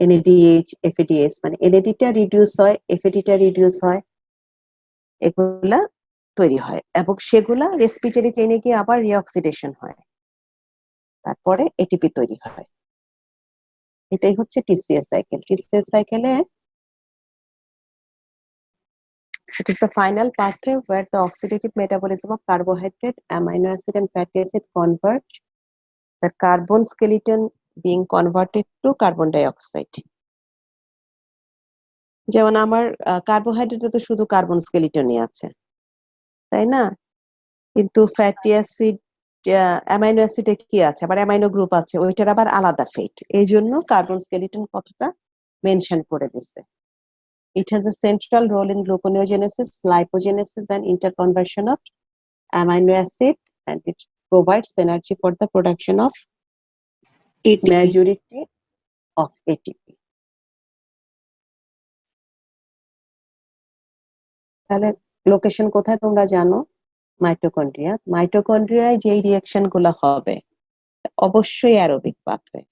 NADH FADS, মানে NAD টা রিডিউস হয়, FAD টা রিডিউস হয়, এগুলা তৈরি হয় এবং সেগুলা রেসপিরেটরি চেইনে গিয়ে আবার রিঅক্সিডেশন হয়, তারপরে এটিপি তৈরি হয়। এটাই হচ্ছে টিসিএস সাইকেল। টিসিএস সাইকেলে it is the final pathway where the oxidative metabolism of carbohydrate, amino acid and fatty acid converge, the carbon skeleton being converted to carbon dioxide. যেমন আমার কার্বোহাইড্রেটে তো শুধু কার্বন স্কেলিটনই আছে, তাই না? কিন্তু ফ্যাটি অ্যাসিড, অ্যামাইনো অ্যাসিডে কি আছে? আবার অ্যামাইনো গ্রুপ আছে, ওইটার আবার আলাদা ফেট। এই জন্য কার্বন স্কেলিটন কথাটা মেনশন করে দিছে। It has a central role in gluconeogenesis, lipogenesis and interconversion of amino acid, and it provides energy for the production of majority of ATP. তাহলে লোকেশন কোথায় তোমরা জানো? মাইটোকন্ড্রিয়া। মাইটোকন্ড্রিয়ায় যেই রিঅ্যাকশন গুলো হবে অবশ্যই অ্যারোবিক পাথওয়ে,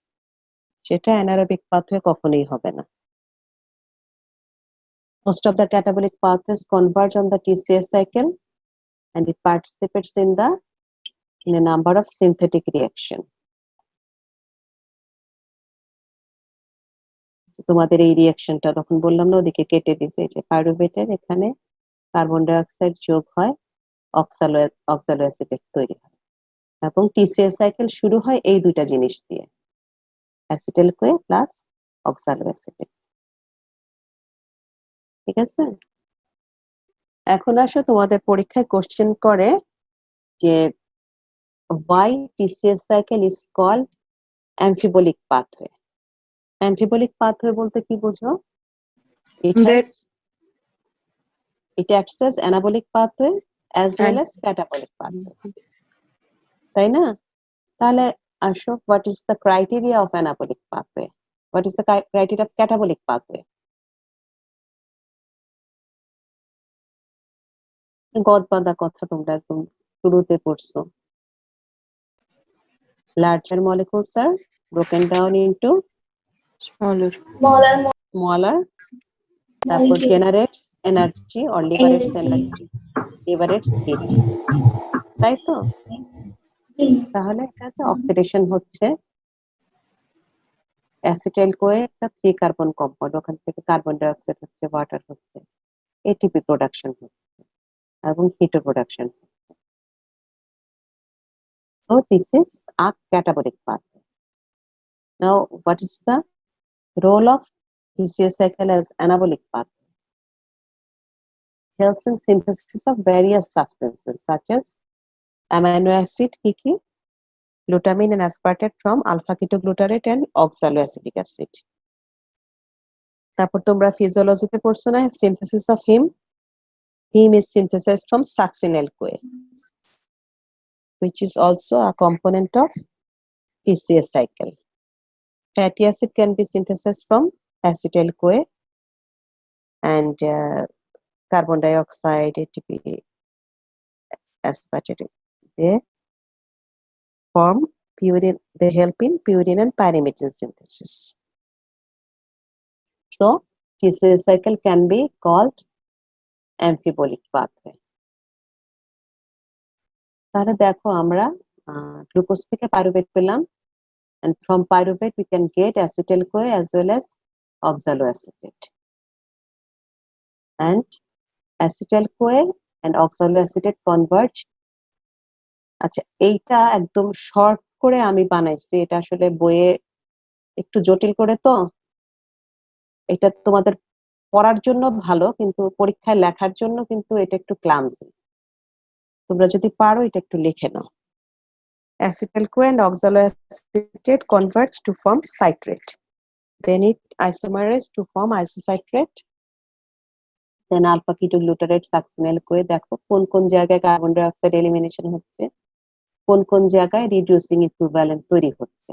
সেটা অ্যানারোবিক পাথওয়ে কখনোই হবে না। Most of the catabolic pathways converge on the TCA cycle and it participates in a number of synthetic reaction. তোমাদের এই রিঅ্যাকশনটা তখন বললাম না, ওদিকে কেটে দিছে, যে পাইরুভেটের এখানে কার্বন ডাই অক্সাইড যোগ হয়, অক্সালো অ্যাসিটেট তৈরি হয় এবং টিসিএ সাইকেল শুরু হয় এই দুইটা জিনিস দিয়ে, অ্যাসিটাইল-CoA প্লাস অক্সালো অ্যাসিটেট। ঠিক আছে? এখন আসো তোমাদের পরীক্ষায় কোশ্চেন করে যে why TCS cycle is called amphibolic pathway. Amphibolic pathway বলতে কি বোঝো? It acts as anabolic pathway as well as catabolic pathway. তাই না? তাহলে আসো, what is the criteria of anabolic pathway? What is the criteria of catabolic pathway? গদবাদা কথা তোমরা একদম শুরুতে পড়ছো। Larger molecules are broken down into smaller, তারপর generates energy or liberates energy, liberates heat, তাই তো? তাহলে এটাতে অক্সিডেশন হচ্ছে, অ্যাসিটাইল-CoA একটা 3 কার্বন কম্পাউন্ড, ওখান থেকে কার্বন ডাই অক্সাইড হচ্ছে, ওয়াটার হচ্ছে, এটিপি প্রোডাকশন হচ্ছে এবং হিট প্রোডাকশন হচ্ছে। So this is a catabolic pathway. Now what is the role of TCA cycle as anabolic pathway? Helps in synthesis of various substances such as amino acid, kiki, glutamine and aspartate from alpha ketoglutarate and oxaloacetic acid. তারপর তোমরা ফিজিওলজিতে পড়ছো না, synthesis of heme. Heme is synthesized from succinyl-CoA, which is also a component of TCA cycle. Fatty acid can be synthesized from acetyl-CoA and carbon dioxide, ATP, aspartate. They form purine. They help in purine and pyrimidine synthesis. So, TCA cycle can be called amphibolic pathway. তাহলে দেখো আমরা glucose থেকে pyruvate পেলাম, and from pyruvate we can get acetyl-CoA as well as oxaloacetate, and acetyl-CoA and oxaloacetate converge. আচ্ছা, এইটা একদম short করে আমি বানাইছি, এটা আসলে বইয়ে একটু জটিল করে তো, এটা তোমাদের পড়ার জন্য ভালো, কিন্তু পরীক্ষায় লেখার জন্য কিন্তু এটা একটু ক্লামসি। তোমরা যদি পারো এটা একটু লিখে নাও। Acetyl-CoA and oxaloacetate converts to form citrate. Then it isomerase to form isocitrate. Then alpha-ketoglutarate succinyl-CoA, দেখো কোন কোন জায়গায় কার্বন ডাই অক্সাইড এলিমিনেশন হচ্ছে, কোন কোন জায়গায় রিডিউসিং ইকুইভ্যালেন্ট তৈরি হচ্ছে।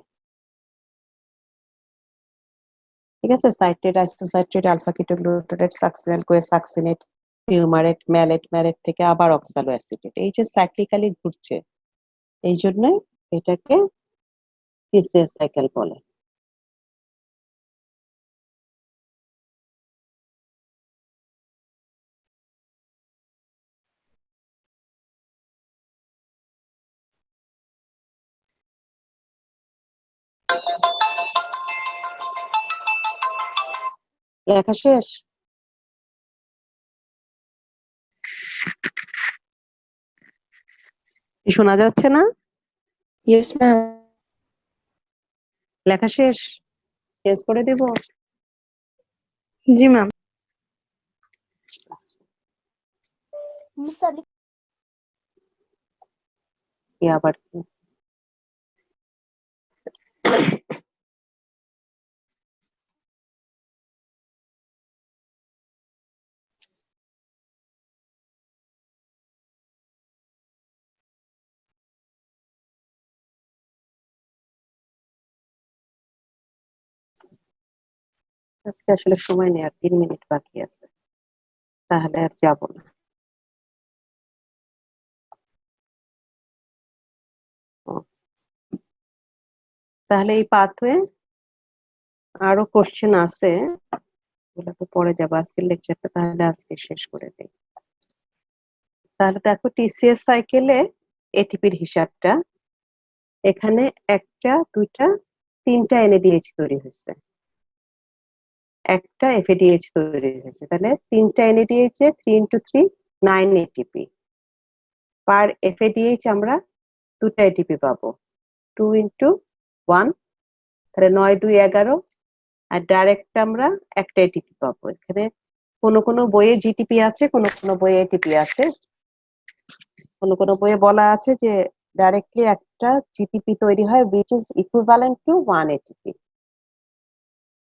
ঠিক আছে, citrate, isocitrate, alpha ketoglutarate, succinyl CoA, succinate, fumarate, malate, malate থেকে আবার অক্সালোঅ্যাসিটেট, এই যে সাইক্লিক্যালি ঘুরছে, এই জন্য এটাকে টিসিএস সাইকেল বলে। লেখা শেষ? শোনা যাচ্ছে না? Yes, ma'am. লেখা শেষ? শেষ করে দেব? জি ম্যাম। আবার কি? আজকে আসলে সময় নেই, আর 3 মিনিট বাকি আছে, তাহলে আর যাব না। তাহলে এই পাথওয়ে আরো কোশ্চেন আছে, ওগুলো তো পরে যাবো। আজকের লেকচারটা তাহলে আজকে শেষ করে দেই। তাহলে দেখো টিসিএস সাইকেলে এটিপির হিসাবটা, এখানে 1টা 2টা 3টা এনএডিএইচ তৈরি হয়েছে, একটা এফএডিএইচ তৈরি হয়েছে, তাহলে 3টা এনএডিএইচ এ 3 × 3 9 এটিপি। পার এফএডিএইচ আমরা 2টা এটিপি পাবো, 2 × 1, তাহলে 9 2 11, আর ডাইরেক্ট আমরা একটা এটিপি পাবো। এখানে কোন কোন বইয়ে জিটিপি আছে, কোন কোন বইয়ে এটিপি আছে, কোন কোন বইয়ে বলা আছে যে ডাইরেক্টলি একটা জিটিপি তৈরি হয় which is equivalent to 1 ATP.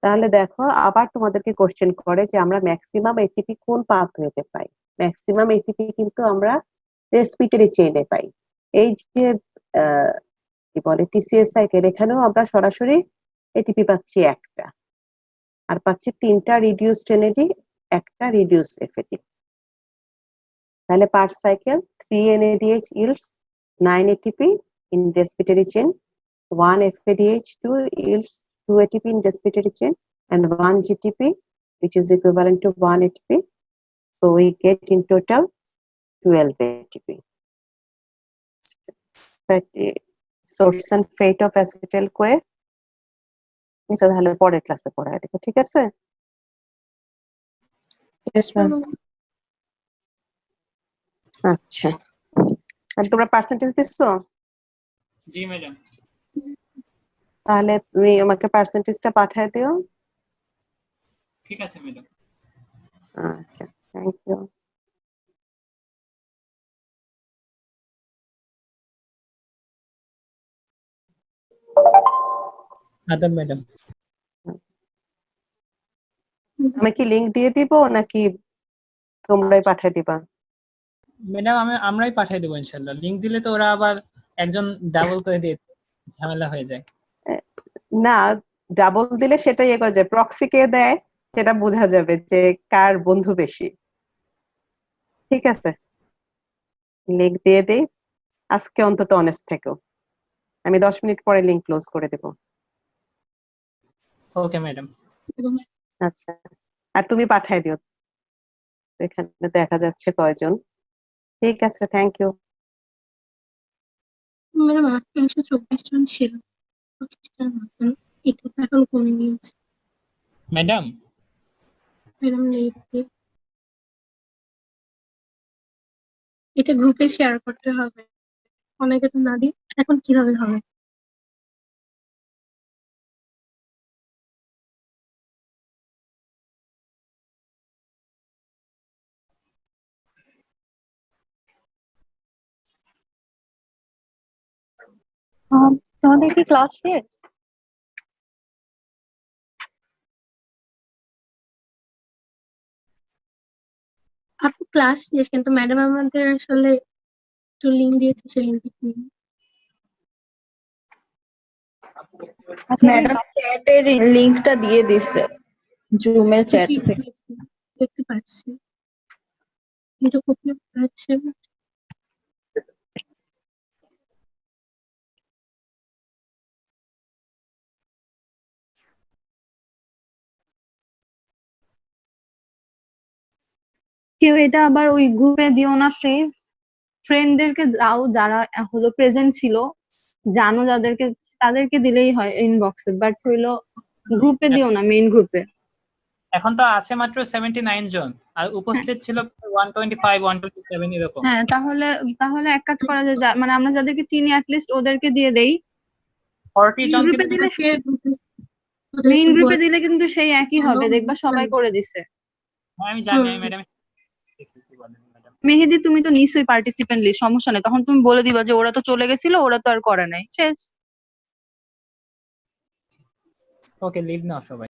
তাহলে দেখো আবার তোমাদেরকে কোশ্চেন করে যে আমরা ম্যাক্সিমাম এটিপি কোন পাথওয়েতে পাই। ম্যাক্সিমাম এটিপি কিন্তু আমরা রেসপিরেটরি চেইনে পাই। এই যে কি বলে টিসিএস সাইকেল, এখানেও আমরা সরাসরি এটিপি পাচ্ছি একটা, আর পাচ্ছি 3টা রিডিউসড এনএডি, একটা রিডিউস এফএডি। তাহলে পার cycle 3 NADH yields 9 ATP in respiratory chain, 1 FADH2 yields 2 ATP in respiratory chain, and 1 GTP, which is equivalent to 1 ATP. So we get in total 12 ATP. Source and fate of acetyl-CoA, এটা তাহলে পরের ক্লাসে পড়ায় দেবো, ঠিক আছে? Yes, ma'am. আচ্ছা, আর তোমরা পার্সেন্টেজ দিচ্ছো? জি ম্যাডাম। তাহলে তুমি আমাকে পার্সেন্টেজটা পাঠিয়ে দিও। ঠিক আছে ম্যাডাম। আচ্ছা, থ্যাংক ইউ। আদাব ম্যাডাম। আমি কি লিংক দিয়ে দিব নাকি তোমরাই পাঠিয়ে দিবা? ম্যাডাম আমরাই পাঠিয়ে দেবো ইনশাল্লাহ। লিংক দিলে তো ওরা আবার একজন ডাবল করে দিয়ে ঝামেলা হয়ে যায়। না, ডাবল দিলে সেটাই ইয়ে করা যায়, প্রক্সি কে দেয় সেটা বোঝা যাবে যে কার বন্ধু বেশি। ঠিক আছে, লিংক দিয়ে দেই। আজকে অন্তত অনেস্ট থেকো। আমি 10 মিনিট পরে লিংক ক্লোজ করে দেব। Okay madam. আচ্ছা, আর তুমি পাঠিয়ে দিও, এখানে দেখা যাচ্ছে কয়জন। ঠিক আছে, থ্যাংক ইউ। ম্যাডাম আজকে 124 জন ছিল, 25 জন মতন, এটা তো এখন কমে গিয়েছে। ম্যাডাম ম্যাডাম নেই, এটা গ্রুপে শেয়ার করতে হবে, অনেকে তো না দিই, এখন কিভাবে হবে? তোমাদের কি ক্লাস শেষ? আপু ক্লাস শেষ, কিন্তু ম্যাডাম আমাদের আসলে একটু লিঙ্ক দিয়েছে, সেই লিঙ্কটা ম্যাডাম চ্যাটের লিংকটা দিয়ে দিছে, জুমের চ্যাট থেকে। দেখতে পাচ্ছি, কিন্তু কপি পাচ্ছে না। কেউ এটা আবার ওই গ্রুপে দিও না প্লিজ, ফ্রেন্ডদেরকে দাও যারা হলো প্রেজেন্ট ছিল, জানো যাদেরকে, তাদেরকে দিলেই হয় ইনবক্সে, বাট হইলো গ্রুপে দিও না, মেইন গ্রুপে। এখন তো আছে মাত্র 79 জন, আর উপস্থিত ছিল 125 127 এরকম। হ্যাঁ, তাহলে তাহলে এক কাজ করা যায়, মানে আমরা যাদেরকে চিনি অ্যাটলিস্ট ওদেরকে দিয়ে দেই। 40 জন গ্রুপে দিলে, মেইন গ্রুপে দিলে কিন্তু সেই একই হবে, দেখবা সবাই করে দিছে। হ্যাঁ, আমি জানি, আমি ম্যাডাম মেহেদি তুমি তো নিশ্চয়ই পার্টিসিপেন্ট লিস্ট, সমস্যা নেই, তখন তুমি বলে দিবা যে ওরা তো চলে গেছিল, ওরা তো আর করে নাই, শেষ। ওকে, লিভ নাও সবাই।